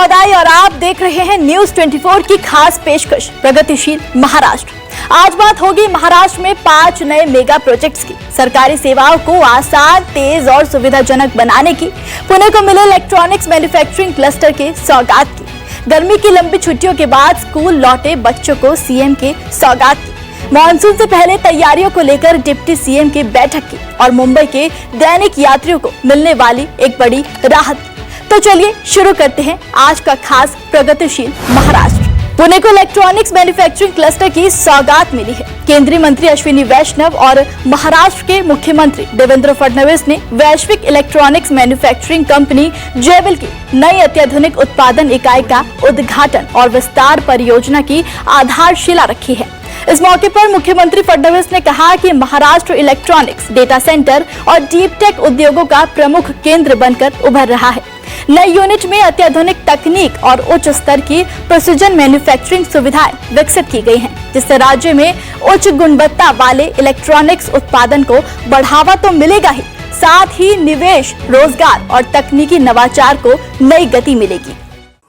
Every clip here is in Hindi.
चौदाई और आप देख रहे हैं न्यूज 24 की खास पेशकश प्रगतिशील महाराष्ट्र। आज बात होगी महाराष्ट्र में 5 नए मेगा प्रोजेक्ट्स की। सरकारी सेवाओं को आसान, तेज और सुविधाजनक बनाने की पुणे को मिले इलेक्ट्रॉनिक्स मैन्युफैक्चरिंग क्लस्टर के सौगात की। गर्मी की लंबी छुट्टियों के बाद स्कूल लौटे बच्चों को सीएम के सौगात की। मॉनसून से पहले तैयारियों को लेकर डिप्टी सीएम की बैठक की और मुंबई के दैनिक यात्रियों को मिलने वाली एक बड़ी राहत की। तो चलिए शुरू करते हैं आज का खास प्रगतिशील महाराष्ट्र। पुणे को इलेक्ट्रॉनिक्स मैन्युफैक्चरिंग क्लस्टर की सौगात मिली है। केंद्रीय मंत्री अश्विनी वैष्णव और महाराष्ट्र के मुख्यमंत्री देवेंद्र फडणवीस ने वैश्विक इलेक्ट्रॉनिक्स मैन्युफैक्चरिंग कंपनी जेबिल की नई अत्याधुनिक उत्पादन इकाई का उद्घाटन और विस्तार परियोजना की आधारशिला रखी है। इस मौके पर मुख्यमंत्री फडणवीस ने कहा कि महाराष्ट्र इलेक्ट्रॉनिक्स, डेटा सेंटर और डीप टेक उद्योगों का प्रमुख केंद्र बनकर उभर रहा है। नई यूनिट में अत्याधुनिक तकनीक और उच्च स्तर की प्रिसिजन मैन्युफैक्चरिंग सुविधाएं विकसित की गई हैं, जिससे राज्य में उच्च गुणवत्ता वाले इलेक्ट्रॉनिक्स उत्पादन को बढ़ावा तो मिलेगा ही, साथ ही निवेश, रोजगार और तकनीकी नवाचार को नई गति मिलेगी।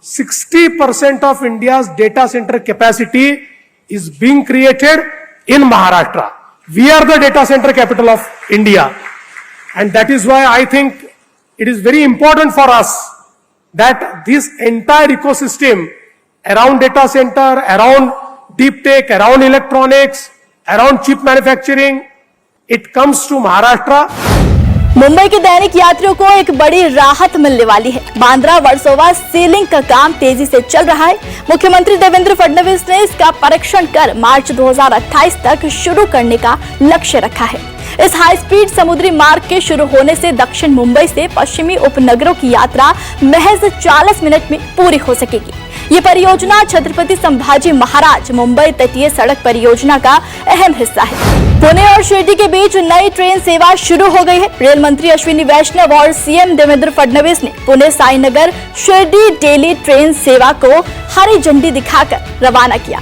60% of India's data center capacity is being created in Maharashtra. We are the data center capital of India, and that is why I think it is very important for us that this entire ecosystem around data center, around deep tech, around electronics, around chip manufacturing, it comes to Maharashtra. Mumbai के दैनिक यात्रियों को एक बड़ी राहत मिलने वाली है। बांद्रा वर्सोवा सीलिंग का काम तेजी से चल रहा है। मुख्यमंत्री देवेंद्र फडणवीस ने इसका परीक्षण कर मार्च 2028 तक शुरू करने का लक्ष्य रखा है। इस हाई स्पीड समुद्री मार्ग के शुरू होने से दक्षिण मुंबई से पश्चिमी उपनगरों की यात्रा महज 40 मिनट में पूरी हो सकेगी। ये परियोजना छत्रपति संभाजी महाराज मुंबई तटीय सड़क परियोजना का अहम हिस्सा है। पुणे और शिरडी के बीच नई ट्रेन सेवा शुरू हो गई है। रेल मंत्री अश्विनी वैष्णव और सीएम देवेंद्र फडणवीस ने पुणे साईनगर शिरडी डेली ट्रेन सेवा को हरी झंडी दिखाकर रवाना किया।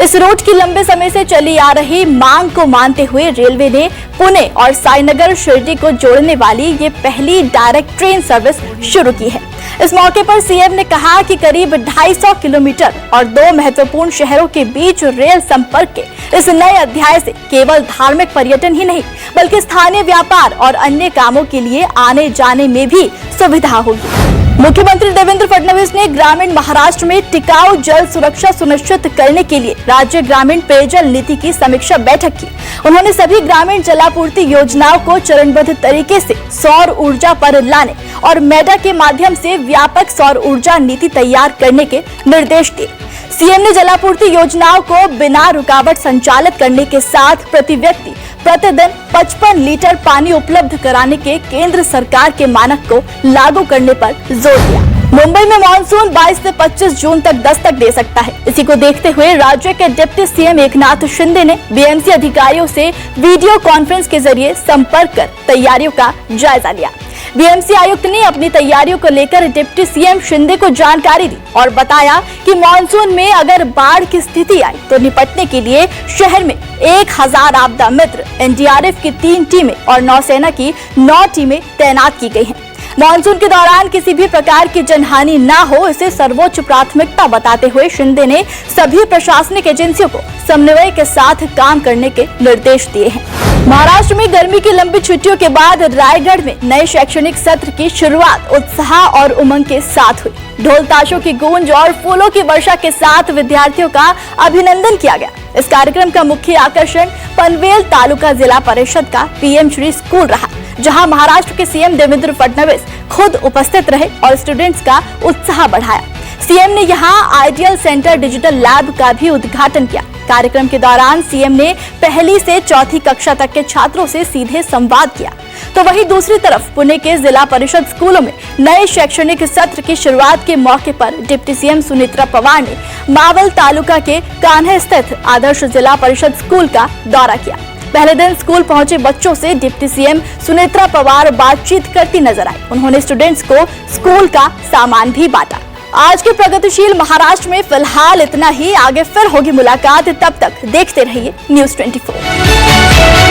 इस रूट की लंबे समय से चली आ रही मांग को मानते हुए रेलवे ने पुणे और साईनगर शिरडी को जोड़ने वाली ये पहली डायरेक्ट ट्रेन सर्विस शुरू की है। इस मौके पर सीएम ने कहा कि करीब 250 किलोमीटर और 2 महत्वपूर्ण शहरों के बीच रेल संपर्क के इस नए अध्याय से केवल धार्मिक पर्यटन ही नहीं, बल्कि स्थानीय व्यापार और अन्य कामों के लिए आने जाने में भी सुविधा होगी। मुख्यमंत्री देवेंद्र फडणवीस ने ग्रामीण महाराष्ट्र में टिकाऊ जल सुरक्षा सुनिश्चित करने के लिए राज्य ग्रामीण पेयजल नीति की समीक्षा बैठक की। उन्होंने सभी ग्रामीण जलापूर्ति योजनाओं को चरणबद्ध तरीके से सौर ऊर्जा पर लाने और मेडा के माध्यम से व्यापक सौर ऊर्जा नीति तैयार करने के निर्देश दिए। सीएम ने जलापूर्ति योजनाओं को बिना रुकावट संचालित करने के साथ प्रति व्यक्ति प्रतिदिन 55 लीटर पानी उपलब्ध कराने के केंद्र सरकार के मानक को लागू करने पर जोर दिया। मुंबई में मॉनसून 22 से 25 जून तक दस्तक दे सकता है। इसी को देखते हुए राज्य के डिप्टी सीएम एकनाथ शिंदे ने बीएमसी अधिकारियों से वीडियो कॉन्फ्रेंस के जरिए संपर्क कर तैयारियों का जायजा लिया। बीएमसी आयुक्त ने अपनी तैयारियों को लेकर डिप्टी सीएम शिंदे को जानकारी दी और बताया कि मॉनसून में अगर बाढ़ की स्थिति आई तो निपटने के लिए शहर में 1000 आपदा मित्र, एनडीआरएफ की 3 टीमें और नौसेना की 9 टीमें तैनात की गई हैं। मॉनसून के दौरान किसी भी प्रकार की जनहानि न हो, इसे सर्वोच्च प्राथमिकता बताते हुए शिंदे ने सभी प्रशासनिक एजेंसियों को समन्वय के साथ काम करने के निर्देश दिए हैं। महाराष्ट्र में गर्मी की लंबी छुट्टियों के बाद रायगढ़ में नए शैक्षणिक सत्र की शुरुआत उत्साह और उमंग के साथ हुई। ढोल ताशों की गूंज और फूलों की वर्षा के साथ विद्यार्थियों का अभिनंदन किया गया। इस कार्यक्रम का मुख्य आकर्षण पनवेल तालुका जिला परिषद का पीएम श्री स्कूल रहा, जहां महाराष्ट्र के सीएम देवेंद्र फडणवीस खुद उपस्थित रहे और स्टूडेंट्स का उत्साह बढ़ाया। सीएम ने यहां आइडियल सेंटर डिजिटल लैब का भी उद्घाटन किया। कार्यक्रम के दौरान सीएम ने पहली से चौथी कक्षा तक के छात्रों से सीधे संवाद किया, तो वहीं दूसरी तरफ पुणे के जिला परिषद स्कूलों में नए शैक्षणिक सत्र की शुरुआत के मौके पर डिप्टी सीएम सुनेत्रा पवार ने मावल तालुका के कान्हे स्थित आदर्श जिला परिषद स्कूल का दौरा किया। पहले दिन स्कूल पहुंचे बच्चों से डिप्टी सीएम सुनेत्रा पवार बातचीत करती नजर आई। उन्होंने स्टूडेंट्स को स्कूल का सामान भी बांटा। आज के प्रगतिशील महाराष्ट्र में फिलहाल इतना ही। आगे फिर होगी मुलाकात, तब तक देखते रहिए न्यूज 24।